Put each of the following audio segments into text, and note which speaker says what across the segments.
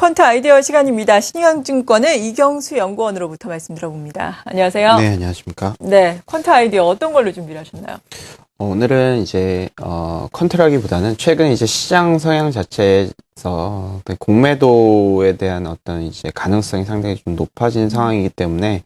Speaker 1: 퀀트 아이디어 시간입니다. 신영증권의 이경수 연구원으로부터 말씀 들어봅니다. 안녕하세요.
Speaker 2: 네, 안녕하십니까.
Speaker 1: 네, 퀀트 아이디어 어떤 걸로 준비를 하셨나요?
Speaker 2: 오늘은 이제, 퀀트라기보다는 최근 이제 시장 성향 자체에서 공매도에 대한 어떤 이제 가능성이 상당히 좀 높아진 상황이기 때문에,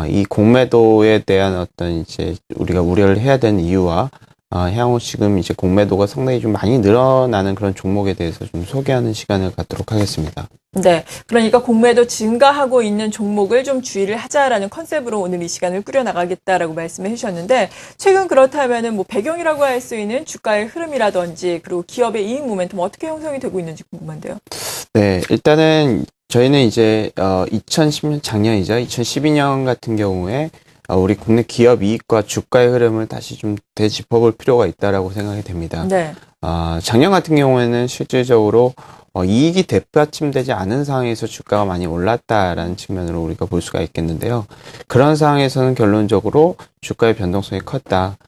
Speaker 2: 이 공매도에 대한 어떤 이제 우리가 우려를 해야 되는 이유와 향후 지금 이제 공매도가 상당히 좀 많이 늘어나는 그런 종목에 대해서 좀 소개하는 시간을 갖도록 하겠습니다.
Speaker 1: 네, 그러니까 공매도 증가하고 있는 종목을 좀 주의를 하자라는 컨셉으로 오늘 이 시간을 꾸려나가겠다라고 말씀을 해주셨는데, 최근 그렇다면은 뭐 배경이라고 할 수 있는 주가의 흐름이라든지 그리고 기업의 이익 모멘텀 어떻게 형성이 되고 있는지 궁금한데요.
Speaker 2: 네, 일단은 저희는 이제 2010년 작년이죠. 2012년 같은 경우에 우리 국내 기업 이익과 주가의 흐름을 다시 좀 되짚어볼 필요가 있다라고 생각이 됩니다.
Speaker 1: 네.
Speaker 2: 작년 같은 경우에는 실질적으로 이익이 뒷받침되지 않은 상황에서 주가가 많이 올랐다라는 측면으로 우리가 볼 수가 있겠는데요. 그런 상황에서는 결론적으로 주가의 변동성이 컸다.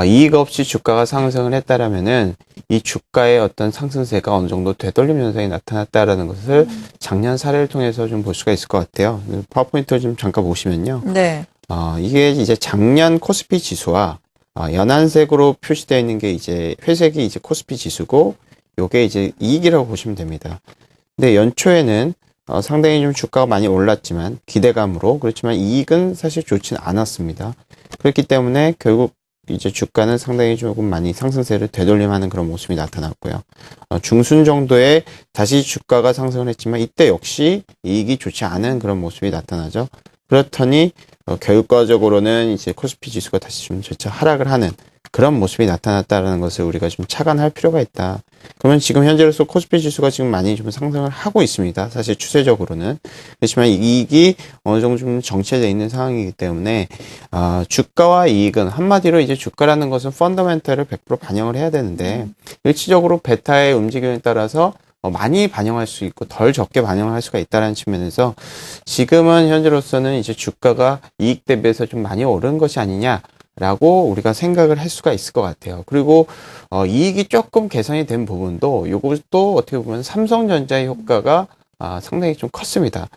Speaker 2: 이익 없이 주가가 상승을 했다라면은 이 주가의 어떤 상승세가 어느 정도 되돌림 현상이 나타났다라는 것을 작년 사례를 통해서 좀 볼 수가 있을 것 같아요. 파워포인트를 좀 잠깐 보시면요.
Speaker 1: 네.
Speaker 2: 이게 이제 작년 코스피 지수와 연한색으로 표시되어 있는 게 이제 회색이 이제 코스피 지수고 요게 이제 이익이라고 보시면 됩니다. 근데 연초에는 상당히 좀 주가가 많이 올랐지만 기대감으로 그렇지만 이익은 사실 좋지는 않았습니다. 그렇기 때문에 결국 이제 주가는 상당히 조금 많이 상승세를 되돌림하는 그런 모습이 나타났고요. 중순 정도에 다시 주가가 상승을 했지만 이때 역시 이익이 좋지 않은 그런 모습이 나타나죠. 그렇더니 결과적으로는 이제 코스피 지수가 다시 좀 재차 하락을 하는 그런 모습이 나타났다는 것을 우리가 좀 착안할 필요가 있다. 그러면 지금 현재로서 코스피 지수가 지금 많이 좀 상승을 하고 있습니다. 사실 추세적으로는. 그렇지만 이익이 어느 정도 좀 정체되어 있는 상황이기 때문에 주가와 이익은 한마디로 이제 주가라는 것은 펀더멘털을 100% 반영을 해야 되는데 일시적으로 베타의 움직임에 따라서 많이 반영할 수 있고 덜 적게 반영을 할 수가 있다는 측면에서 지금은 현재로서는 이제 주가가 이익 대비해서 좀 많이 오른 것이 아니냐라고 우리가 생각을 할 수가 있을 것 같아요. 그리고 이익이 조금 개선이 된 부분도 요것도 어떻게 보면 삼성전자의 효과가 상당히 좀 컸습니다.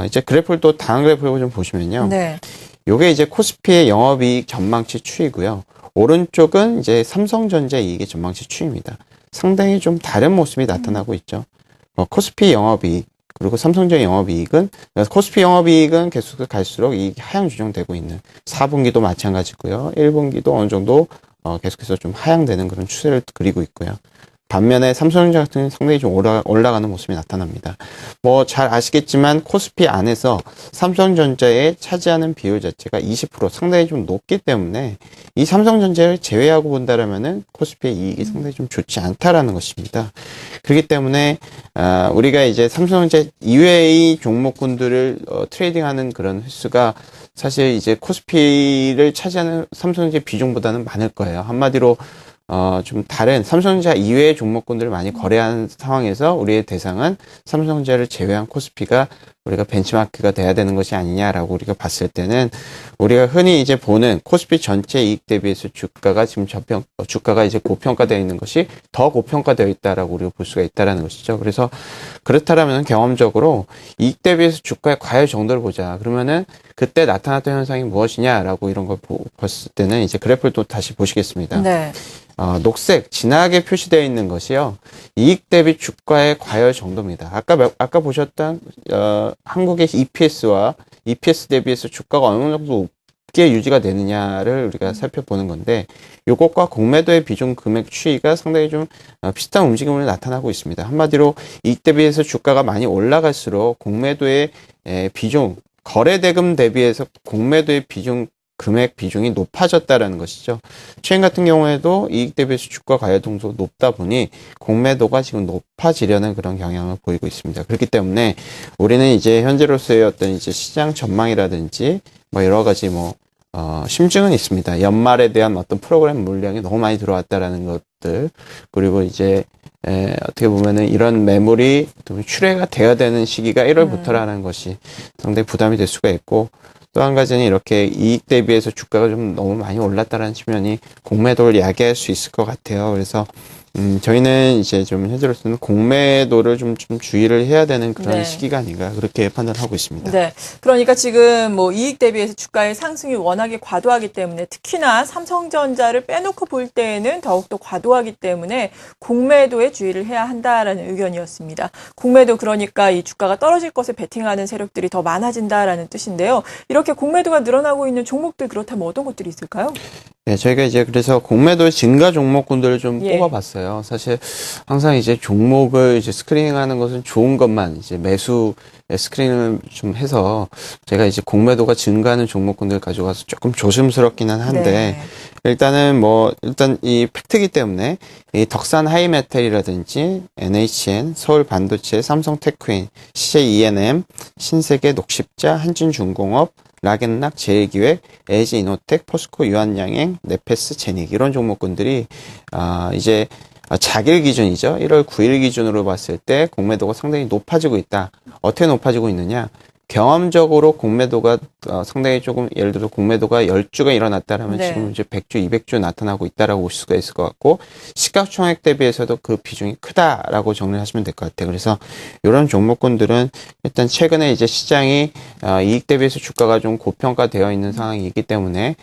Speaker 2: 이제 그래프를 또 다음 그래프를 좀 보시면요.
Speaker 1: 네.
Speaker 2: 요게 이제 코스피의 영업이익 전망치 추이고요. 오른쪽은 이제 삼성전자 이익의 전망치 추이입니다. 상당히 좀 다른 모습이 나타나고 있죠. 코스피 영업이익 그리고 삼성전자 영업이익은 코스피 영업이익은 계속 갈수록 이익이 하향 조정되고 있는 4분기도 마찬가지고요. 1분기도 어느 정도 계속해서 좀 하향되는 그런 추세를 그리고 있고요. 반면에 삼성전자 같은 경우는 상당히 좀 올라가는 모습이 나타납니다. 뭐 잘 아시겠지만 코스피 안에서 삼성전자에 차지하는 비율 자체가 20% 상당히 좀 높기 때문에 이 삼성전자를 제외하고 본다라면은 코스피의 이익이 상당히 좀 좋지 않다라는 것입니다. 그렇기 때문에 우리가 이제 삼성전자 이외의 종목군들을 트레이딩하는 그런 횟수가 사실 이제 코스피를 차지하는 삼성전자 비중보다는 많을 거예요. 한마디로 좀 다른 삼성전자 이외의 종목군들을 많이 거래하는 상황에서 우리의 대상은 삼성전자를 제외한 코스피가 우리가 벤치마크가 돼야 되는 것이 아니냐라고 우리가 봤을 때는 우리가 흔히 이제 보는 코스피 전체 이익 대비해서 주가가 지금 주가가 이제 고평가되어 있는 것이 더 고평가되어 있다라고 우리가 볼 수가 있다라는 것이죠. 그래서 그렇다라면 경험적으로 이익 대비해서 주가의 과열 정도를 보자. 그러면은 그때 나타났던 현상이 무엇이냐라고 이런 걸 봤을 때는 이제 그래프를 또 다시 보시겠습니다.
Speaker 1: 네.
Speaker 2: 녹색 진하게 표시되어 있는 것이요. 이익 대비 주가의 과열 정도입니다. 아까 보셨던 한국의 EPS와 EPS 대비해서 주가가 어느 정도 높게 유지가 되느냐를 우리가 살펴보는 건데 이것과 공매도의 비중 금액 추이가 상당히 좀 비슷한 움직임을 나타나고 있습니다. 한마디로 이익 대비해서 주가가 많이 올라갈수록 공매도의 비중 거래대금 대비해서 공매도의 비중 금액 비중이 높아졌다라는 것이죠. 최근 같은 경우에도 이익 대비해서 주가 과열 동수가 높다 보니 공매도가 지금 높아지려는 그런 경향을 보이고 있습니다. 그렇기 때문에 우리는 이제 현재로서의 어떤 이제 시장 전망이라든지 뭐 여러 가지 심증은 있습니다. 연말에 대한 어떤 프로그램 물량이 너무 많이 들어왔다라는 것들 그리고 이제 어떻게 보면은 이런 매물이 출회가 되어야 되는 시기가 1월부터라는 것이 상당히 부담이 될 수가 있고 또 한 가지는 이렇게 이익 대비해서 주가가 좀 너무 많이 올랐다는 측면이 공매도를 야기할 수 있을 것 같아요. 그래서 저희는 이제 좀 현재로서는 공매도를 좀 주의를 해야 되는 그런
Speaker 1: 네.
Speaker 2: 시기가 아닌가 그렇게 판단하고 있습니다.
Speaker 1: 네. 그러니까 지금 뭐 이익 대비해서 주가의 상승이 워낙에 과도하기 때문에 특히나 삼성전자를 빼놓고 볼 때에는 더욱더 과도하기 때문에 공매도에 주의를 해야 한다라는 의견이었습니다. 공매도 그러니까 이 주가가 떨어질 것에 베팅하는 세력들이 더 많아진다라는 뜻인데요. 이렇게 공매도가 늘어나고 있는 종목들 그렇다면 어떤 것들이 있을까요?
Speaker 2: 네, 저희가 이제 그래서 공매도 증가 종목군들을 좀
Speaker 1: 예.
Speaker 2: 뽑아봤어요. 사실 항상 이제 종목을 이제 스크리닝하는 것은 좋은 것만 이제 매수 스크린을 좀 해서 제가 이제 공매도가 증가하는 종목군들 가져가서 조금 조심스럽기는 한데
Speaker 1: 네.
Speaker 2: 일단 이 팩트이기 때문에 이 덕산 하이메탈이라든지 NHN, 서울 반도체, 삼성테크인, CJ ENM, 신세계, 녹십자, 한진중공업, 락앤락, 제일기획, LG이노텍, 포스코, 유한양행, 네페스, 제닉 이런 종목군들이 이제 자길 기준이죠. 1월 9일 기준으로 봤을 때 공매도가 상당히 높아지고 있다. 어떻게 높아지고 있느냐? 경험적으로 공매도가 상당히 조금 예를 들어 공매도가 10주가 일어났다라면
Speaker 1: 네.
Speaker 2: 지금 이제 100주, 200주 나타나고 있다라고 볼 수가 있을 것 같고 시가총액 대비해서도 그 비중이 크다라고 정리를 하시면 될 것 같아요. 그래서 이런 종목군들은 일단 최근에 이제 시장이 이익 대비해서 주가가 좀 고평가되어 있는 상황이기 때문에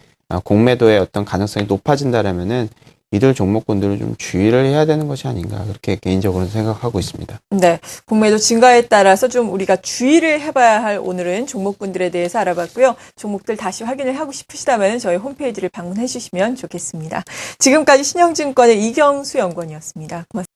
Speaker 2: 공매도의 어떤 가능성이 높아진다라면은 이들 종목군들을 좀 주의를 해야 되는 것이 아닌가 그렇게 개인적으로는 생각하고 있습니다.
Speaker 1: 네, 공매도 증가에 따라서 좀 우리가 주의를 해봐야 할 오늘은 종목군들에 대해서 알아봤고요. 종목들 다시 확인을 하고 싶으시다면 저희 홈페이지를 방문해 주시면 좋겠습니다. 지금까지 신영증권의 이경수 연구원이었습니다. 고맙습니다.